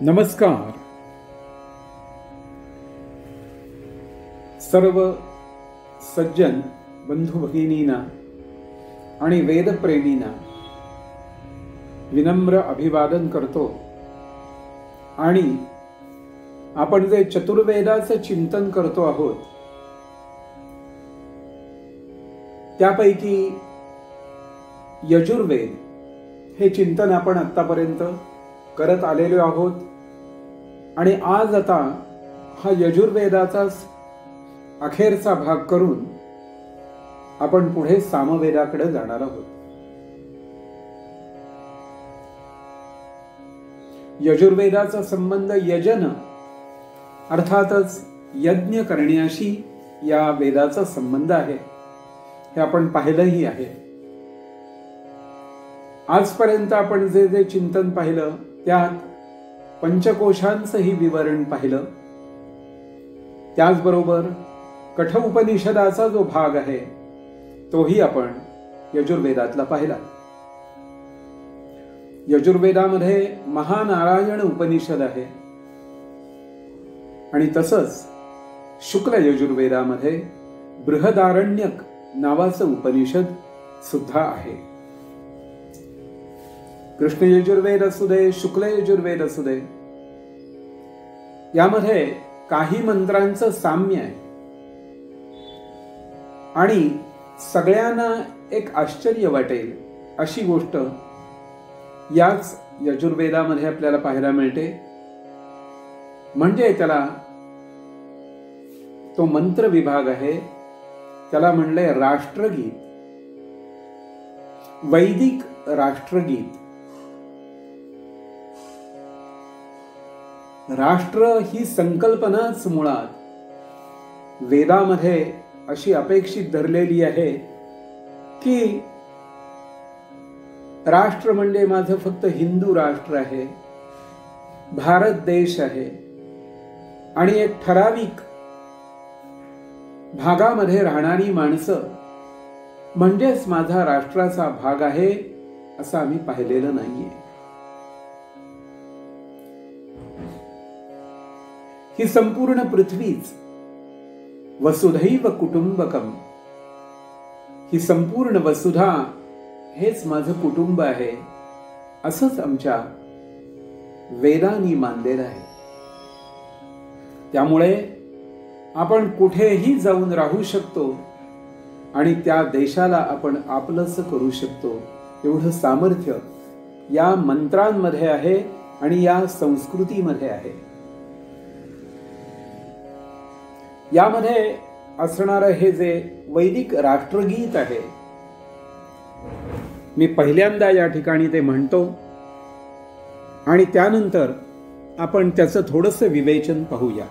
नमस्कार. सर्व सज्जन बंधू भगिनींना आणि वेदप्रेमींना विनम्र अभिवादन करतो. आणि आपण जे चतुर्वेदाचं चिंतन करतो आहोत त्यापैकी यजुर्वेद हे चिंतन आपण आतापर्यंत करत आलेलो आहोत. आणि आज आता हा यजुर्वेदाचा अखेरचा भाग करून आपण पुढे सामवेदाकडे जाणार आहोत. यजुर्वेदाचा संबंध यजन अर्थातच यज्ञ करण्याशी या वेदाचा संबंध आहे हे आपण पाहिलंही आहे. आजपर्यंत आपण जे जे चिंतन पाहिलं त्यात पंचकोशांचंही विवरण पाहिलं. त्याचबरोबर कठ उपनिषदाचा जो भाग आहे तोही आपण यजुर्वेदातला पाहिला. यजुर्वेदामध्ये महानारायण उपनिषद आहे आणि तसंच शुक्ल यजुर्वेदामध्ये बृहदारण्यक नावाचं उपनिषद सुद्धा आहे. कृष्ण यजुर्वेद असू दे, शुक्ल यजुर्वेद असू दे, यामध्ये काही मंत्रांचं साम्य आहे. आणि सगळ्यांना एक आश्चर्य वाटेल अशी गोष्ट याच यजुर्वेदामध्ये आपल्याला पाहायला मिळते. म्हणजे त्याला तो मंत्र विभाग आहे, त्याला म्हणलंय राष्ट्रगीत, वैदिक राष्ट्रगीत. राष्ट्र ही संकल्पनाच मुळात वेदामध्ये अशी अपेक्षित धरलेली आहे की राष्ट्र म्हणजे माझं फक्त हिंदू राष्ट्र आहे, भारत देश आहे आणि एक ठराविक भागामध्ये राहणारी माणसं म्हणजेच माझा राष्ट्राचा भाग आहे असं आम्ही पाहिलेलं नाहीये. ही संपूर्ण पृथ्वीच वसुधैव कुटुंबकम, ही संपूर्ण वसुधा हेच माझं कुटुंब आहे असंच आमच्या वेदांनी मानलेलं आहे. त्यामुळे आपण कुठेही जाऊन राहू शकतो आणि त्या देशाला आपण आपलंसं करू शकतो एवढं सामर्थ्य या मंत्रांमध्ये आहे आणि या संस्कृतीमध्ये आहे. यामध्ये असणारं हे जे वैदिक राष्ट्रगीत आहे, मी पहिल्यांदा या ठिकाणी ते म्हणतो आणि त्यानंतर आपण त्याचं थोडंसं विवेचन पाहूया.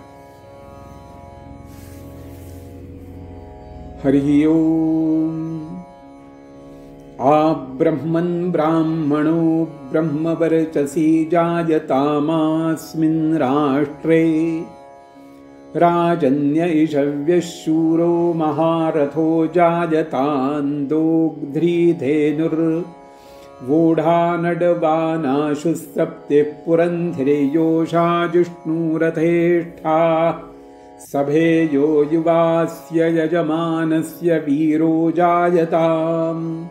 हरि ओम. आ ब्रह्मन् ब्राह्मणो ब्रह्मवर्चसी जायतामास्मिन् राष्ट्रे राजन्यैषव्यशूरो महारथो जायतान् दोग्ध्रीधेनुर्वोढानडबानाशु सप्तिः पुरन्धिर्योषा जिष्णुरथेष्ठा सभेयो युवास्य यजमानस्य वीरो जायताम्.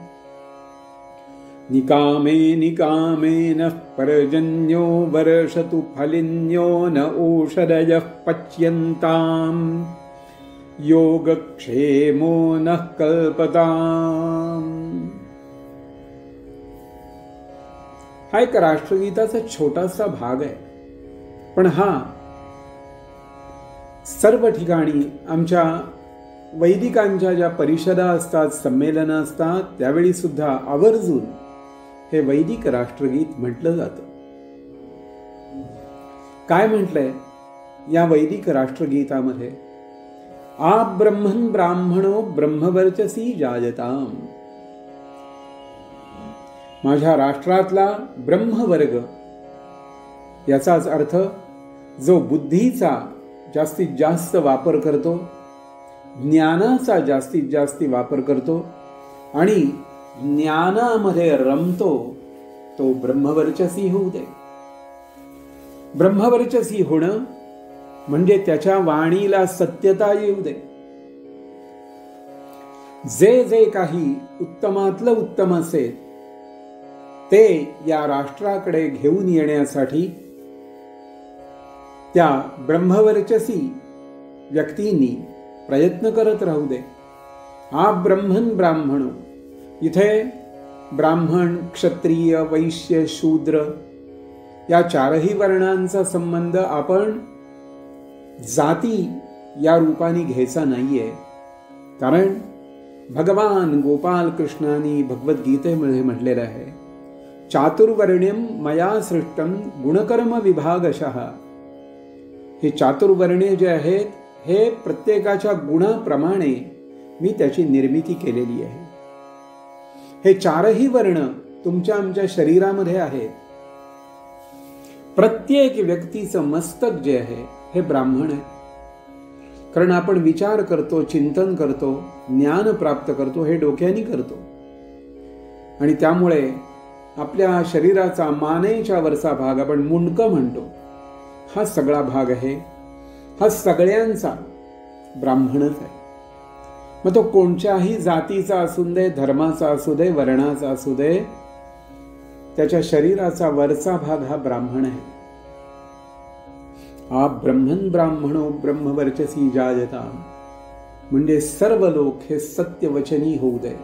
निकामे निकामेन पर्जन्यो वर्षतु फलिन्यो न ओषधयः पच्यन्ताम् योगक्षेमो नः कल्पताम्. हा एक राष्ट्रगीताचा छोटासा भाग आहे, पण हा सर्व ठिकाणी आमच्या वैदिकांच्या ज्या परिषदा असतात, संमेलनं असतात, त्यावेळी सुद्धा आवर्जून हे वैदिक राष्ट्रगीत म्हटलं जातं. काय म्हटलंय या वैदिक राष्ट्रगीतामध्ये? आ ब्रह्मन् ब्राह्मणो ब्रह्मवर्चसी जायताम. माझ्या राष्ट्रातला ब्रह्मवर्ग, याचाच अर्थ जो बुद्धीचा जास्तीत जास्त वापर करतो, ज्ञानाचा जास्तीत जास्त वापर करतो आणि ज्ञानामध्ये रमतो, तो ब्रह्मवर्चसी होऊ दे. ब्रह्मवर्चसी होणं म्हणजे त्याच्या वाणीला सत्यता येऊ दे. जे जे काही उत्तमातलं उत्तम असेल ते या राष्ट्राकडे घेऊन येण्यासाठी त्या ब्रह्मवर्चसी व्यक्तींनी प्रयत्न करत राहू दे. आ ब्रह्मन ब्राह्मणो, इथे ब्राह्मण, क्षत्रिय, वैश्य, शूद्र या चारही वर्णांचा संबंध आपण जाती या रूपाने घ्यायचा नाहीये. कारण भगवान गोपाल कृष्णाने भगवद्गीतेमध्ये म्हटलेलं आहे, चातुर्वर्ण्यम मया सृष्टम गुणकर्म विभागशः. हे चातुर्वर्ण्य जे आहेत हे प्रत्येकाच्या गुणाप्रमाणे मी त्याची निर्मिती केलेली आहे. हे चारही वर्ण तुमच्या आमच्या शरीरामध्ये आहेत. प्रत्येक व्यक्तीचं मस्तक जे आहे हे ब्राह्मण आहे. कारण आपण विचार करतो, चिंतन करतो, ज्ञान प्राप्त करतो हे डोक्याने करतो. आणि त्यामुळे आपल्या शरीराचा मानेच्या वरचा भाग आपण मुंडकं म्हणतो, हा सगळा भाग आहे, हा सगळ्यांचा ब्राह्मणच आहे. मग तो कोणत्याही जातीचा असू दे, धर्माचा असू दे, वर्णाचा असू दे, त्याच्या शरीराचा वरचा भाग हा ब्राह्मण आहे. आ ब्रह्मन ब्राह्मणो ब्रह्मवर्चसी जायता, म्हणजे सर्व लोक हे सत्यवचनी होऊ दे,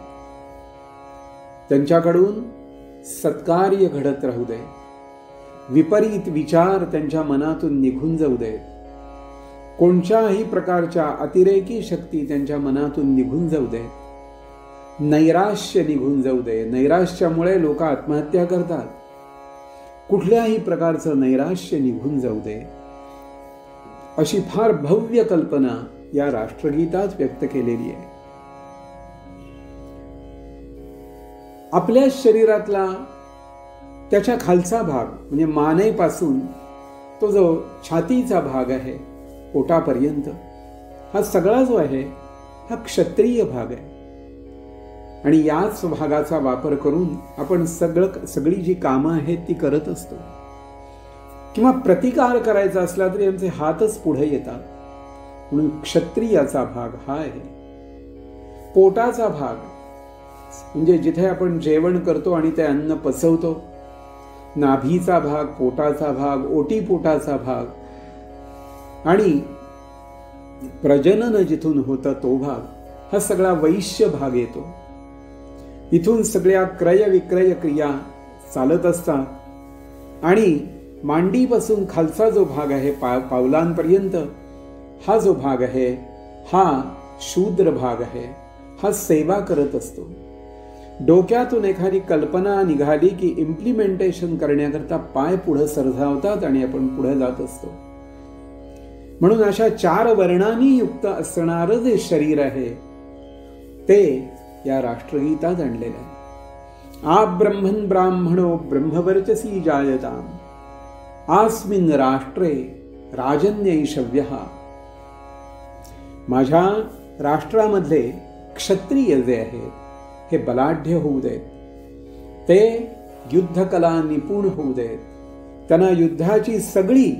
त्यांच्याकडून सत्कार्य घडत राहू दे, विपरीत विचार त्यांच्या मनातून निघून जाऊ दे, कोणत्याही प्रकारच्या अतिरेकी शक्ती त्यांच्या मनातून निघून जाऊ दे, नैराश्य निघून जाऊ दे. नैराश्यामुळे लोक आत्महत्या करतात. कुठल्याही प्रकारचं नैराश्य निघून जाऊ दे, अशी फार भव्य कल्पना या राष्ट्रगीतात व्यक्त केलेली आहे. आपल्या शरीरातला त्याच्या खालचा भाग म्हणजे मानेपासून तो जो छातीचा भाग आहे पोटापर्यंत, हा सगळा जो आहे हा क्षत्रिय भाग आहे. आणि याच भागाचा वापर करून आपण सगळी जी कामं आहेत ती करत असतो. किंवा प्रतिकार करायचा असला तरी आमचे हातच पुढे येतात. म्हणून क्षत्रियाचा भाग हा आहे. पोटाचा भाग म्हणजे जिथे आपण जेवण करतो आणि ते अन्न पचवतो, नाभीचा भाग, पोटाचा भाग, ओटीपोटाचा भाग आणि प्रजनन जिथून होतं तो भाग, हा सगळा वैश्य भाग येतो. इथून सगळ्या क्रय विक्रय क्रिया चालत असतात. आणि मांडीपासून खालचा जो भाग आहे पावलांपर्यंत हा जो भाग आहे हा शूद्र भाग आहे, हा सेवा करत असतो. डोक्यातून एखादी कल्पना निघाली की इम्प्लिमेंटेशन करण्याकरता पाय पुढे सरसावतात आणि आपण पुढे जात असतो. म्हणून अशा चार वर्णांनी युक्त असणारं जे शरीर आहे ते या राष्ट्रगीतात आणलेलं आहे. आ ब्रह्मन ब्राह्मणो ब्रह्मवर्चसी जायताम, आस्मिन् राष्ट्रे राजन्यैषव्यः. माझ्या राष्ट्रामधले क्षत्रिय जे आहेत हे बलाढ्य होऊ देत, ते युद्धकला निपुण होऊ देत, त्यांना युद्धाची सगळी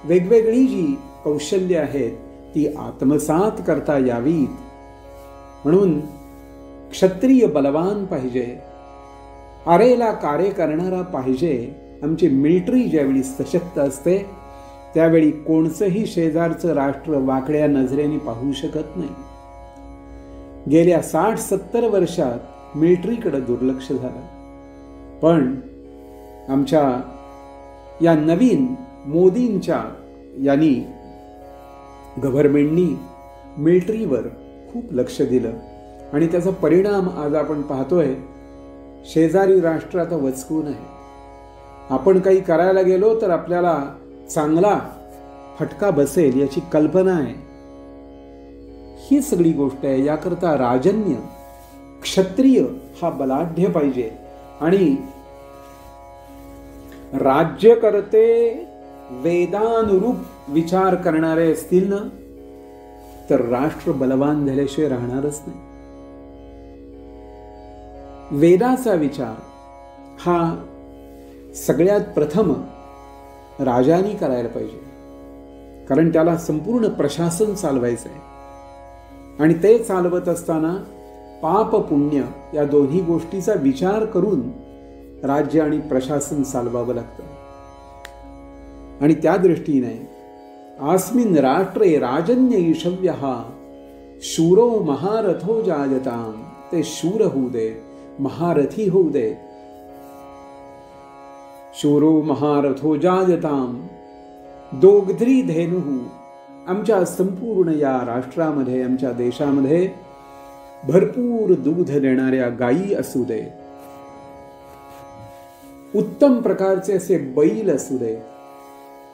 वेगवेगळी जी कौशल्य आहेत ती आत्मसात करता यावीत. म्हणून क्षत्रिय बलवान पाहिजे, आरेला कार्य करणारा पाहिजे. आमची मिलिटरी ज्यावेळी सशक्त असते त्यावेळी कोणचंही शेजारचं राष्ट्र वाकड्या नजरेने पाहू शकत नाही. गेल्या 60-70 वर्षात मिलिटरीकडे दुर्लक्ष झालं. पण आमच्या या नवीन मोदींच्या यांनी गव्हर्नमेंटनी मिलिटरीवर खूप लक्ष दिलं आणि त्याचा परिणाम आज आपण पाहतोय. शेजारी राष्ट्र आता वचकून आहे. आपण काही करायला गेलो तर आपल्याला चांगला फटका बसेल याची कल्पना आहे. ही सगळी गोष्ट आहे. याकरता राजन्य, क्षत्रिय हा बलाढ्य पाहिजे. आणि राज्यकर्ते वेदानुरूप विचार करणारे असतील ना तर राष्ट्र बलवान झाल्याशिवाय राहणारच नाही. वेदाचा विचार हा सगळ्यात प्रथम राजानी करायला पाहिजे, कारण त्याला संपूर्ण प्रशासन चालवायचं आहे. आणि ते चालवत असताना पाप पुण्य या दोन्ही गोष्टीचा विचार करून राज्य आणि प्रशासन चालवावं लागतं. आणि त्या दृष्टीने आस्मिन् राष्ट्रे राजन्यैषव्यः शूरो महारथो जायताम, ते शूर होऊ दे, महारथी होऊ दे. शूरो महारथो जायताम दोग्ध्री धेनुः, आमच्या संपूर्ण या राष्ट्रामध्ये, आमच्या देशामध्ये भरपूर दूध देणाऱ्या गायी असू दे, उत्तम प्रकारचे असे बैल असू दे,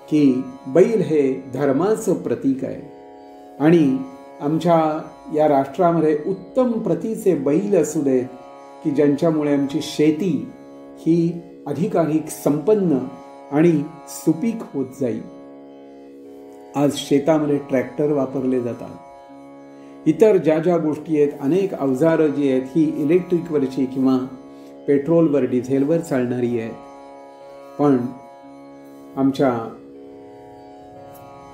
की बैल हे धर्माचं प्रतीक आहे. आणि आमच्या या राष्ट्रामध्ये उत्तम प्रतीचे बैल असू दे, की ज्यांच्यामुळे आमची शेती ही अधिकाधिक संपन्न आणि सुपीक होत जाईल. आज शेतामध्ये ट्रॅक्टर वापरले जातात, इतर ज्या ज्या गोष्टी आहेत, अनेक अवजारं जी आहेत ही इलेक्ट्रिकवरची किंवा पेट्रोलवर डिझेलवर चालणारी आहेत. पण आमच्या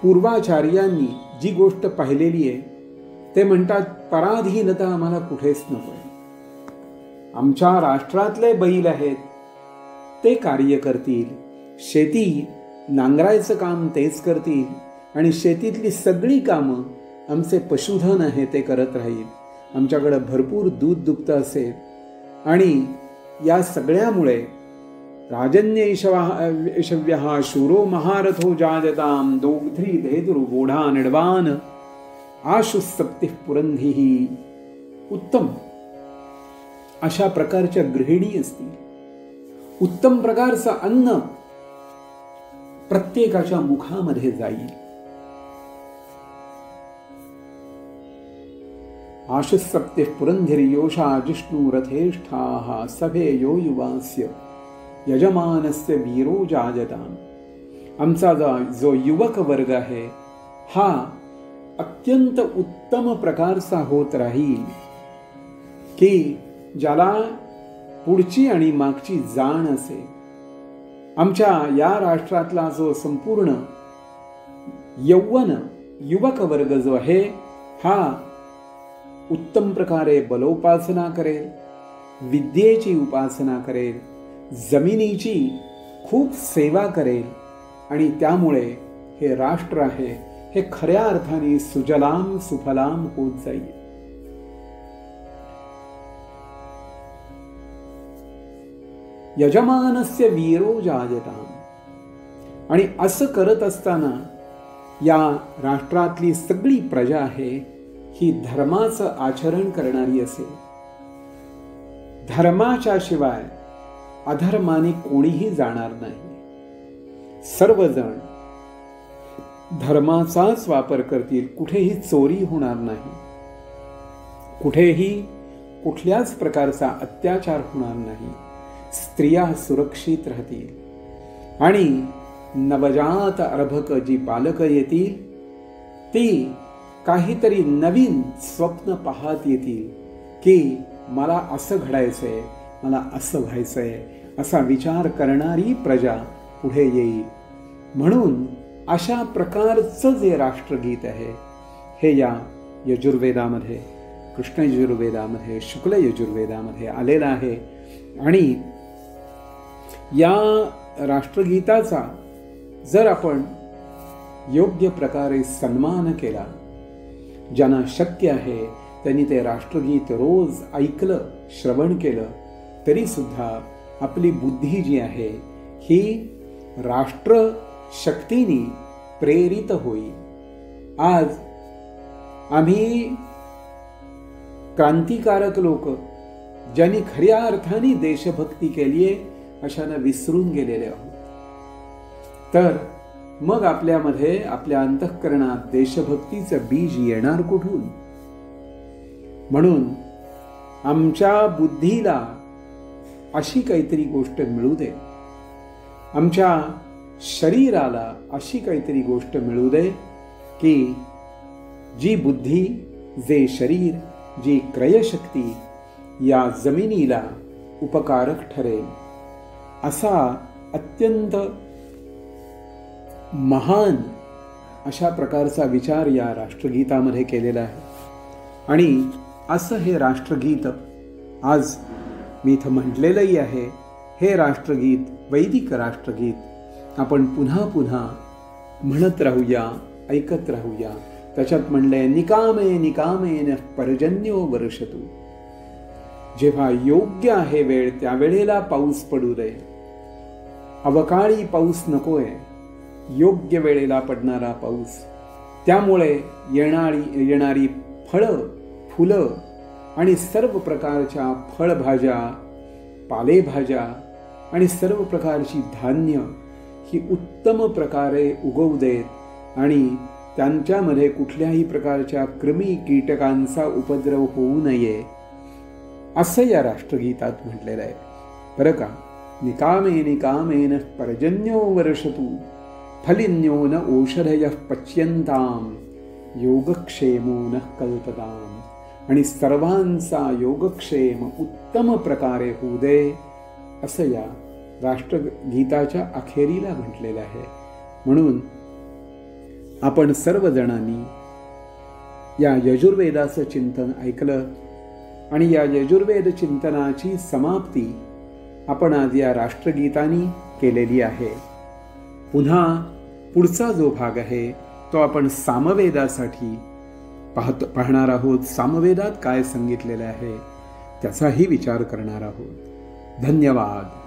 पूर्वाचार्यांनी जी गोष्ट पाहिलेली आहे ते म्हणतात, पराधीनता आम्हाला कुठेच नको. आमच्या राष्ट्रातले बैल आहेत, ते कार्य करतील, शेती नांगरायचं काम तेच करतील, आणि शेतीतली सगळी कामं आमचे पशुधन आहे ते करत राहील. आमच्याकडे भरपूर दूध दुभतं असेल. आणि या सगळ्यामुळे राजन्यैषव्यः शूरो महारथो जायताम दोग्ध्री धेनुर्गोढा निर्वाण आशुसप्तिः पुरंधिः, उत्तम अशा प्रकारच्या गृहिणी असतील, उत्तम प्रकारचं अन्न प्रत्येकाच्या मुखामध्ये जाईल. आशुसप्तिः पुरंधिर्योषा जिष्णु रथेष्ठाः सभेयो युवास्य यजमानस्य वीरो जायताम. आमचा जो युवक वर्ग आहे हा अत्यंत उत्तम प्रकारचा होत राहील, की ज्याला पुढची आणि मागची जाण असेल. आमच्या या राष्ट्रातला जो संपूर्ण यौवन युवक वर्ग जो आहे हा उत्तम प्रकारे बलोपासना करेल, विद्येची उपासना करेल, जमिनीची खूप सेवा करेल. आणि त्यामुळे हे राष्ट्र आहे हे खऱ्या अर्थाने सुजलाम सुफलाम होत जाईल. यजमानस्य वीरो जायताम. आणि असं करत असताना या राष्ट्रातली सगळी प्रजा आहे ही धर्माचं आचरण करणारी असेल. धर्माच्या शिवाय अधर्माने कोणीही जाणार नाही. सर्वजण धर्माचाच वापर करतील, कुठेही चोरी होणार नाही, कुठेही कुठल्याच प्रकारचा अत्याचार होणार नाही, स्त्रिया सुरक्षित राहतील. आणि नवजात अर्भक जी बालकं येतील ती काहीतरी नवीन स्वप्न पाहत येतील, की मला असं घडायचंय, मला असं व्हायचंय, असा विचार करणारी प्रजा पुढे येईल. म्हणून अशा प्रकारचं जे राष्ट्रगीत आहे हे या यजुर्वेदामध्ये, कृष्ण यजुर्वेदामध्ये, शुक्ल यजुर्वेदामध्ये आलेलं आहे. आणि या राष्ट्रगीताचा जर आपण योग्य प्रकारे सन्मान केला, ज्यांना शक्य आहे त्यांनी ते राष्ट्रगीत रोज ऐकलं, श्रवण केलं, तरी सुद्धा आपली बुद्धी जी आहे ही राष्ट्र शक्तीने प्रेरित होईल. आज आम्ही क्रांतिकारक लोक ज्यांनी खऱ्या अर्थाने देशभक्ती केली आहे अशांना विसरून गेलेले आहोत. तर मग आपल्यामध्ये, आपल्या अंतःकरणात देशभक्तीचं बीज येणार कुठून? म्हणून आमच्या बुद्धीला अशी काहीतरी गोष्ट मिळू दे, आमच्या शरीराला अशी काहीतरी गोष्ट मिळू दे की जी बुद्धी, जे शरीर, जी क्रयशक्ती या जमिनीला उपकारक ठरेल. असा अत्यंत महान अशा प्रकारचा विचार या राष्ट्रगीतामध्ये केलेला आहे. आणि असं हे राष्ट्रगीत आज मी इथं म्हटलेलंही आहे. हे राष्ट्रगीत, वैदिक राष्ट्रगीत आपण पुन्हा पुन्हा म्हणत राहूया, ऐकत राहूया. त्याच्यात म्हणलंय, निकामे निकामेन पर्जन्यो वर्षतु. जेव्हा योग्य आहे वेळ, त्या वेळेला पाऊस पडू दे. अवकाळी पाऊस नकोय, योग्य वेळेला पडणारा पाऊस. त्यामुळे येणारी फळं, फुलं आणि सर्व प्रकारच्या फळभाज्या, पालेभाज्या आणि सर्व प्रकारची धान्य ही उत्तम प्रकारे उगवू देत आणि त्यांच्यामध्ये कुठल्याही प्रकारच्या कृमी कीटकांचा उपद्रव होऊ नये, असं या राष्ट्रगीतात म्हटलेलं आहे बरं का. निकामे निकामेन पर्जन्यो वर्षतु, फलिन्यो न ओषधयः पच्यन्ताम, योगक्षेमो न कल्पताम. आणि सर्वांचा योगक्षेम उत्तम प्रकारे होऊ दे, असं या राष्ट्रगीताच्या अखेरीला म्हटलेलं आहे. म्हणून आपण सर्वजणांनी या यजुर्वेदाचं चिंतन ऐकलं आणि या यजुर्वेद चिंतनाची समाप्ती आपण आज या राष्ट्रगीतानी केलेली आहे. पुन्हा पुढचा जो भाग आहे तो आपण सामवेदासाठी पाहणार आहोत. सामवेदात काय सांगितलेलं आहे त्याचाही विचार करणार आहोत. धन्यवाद.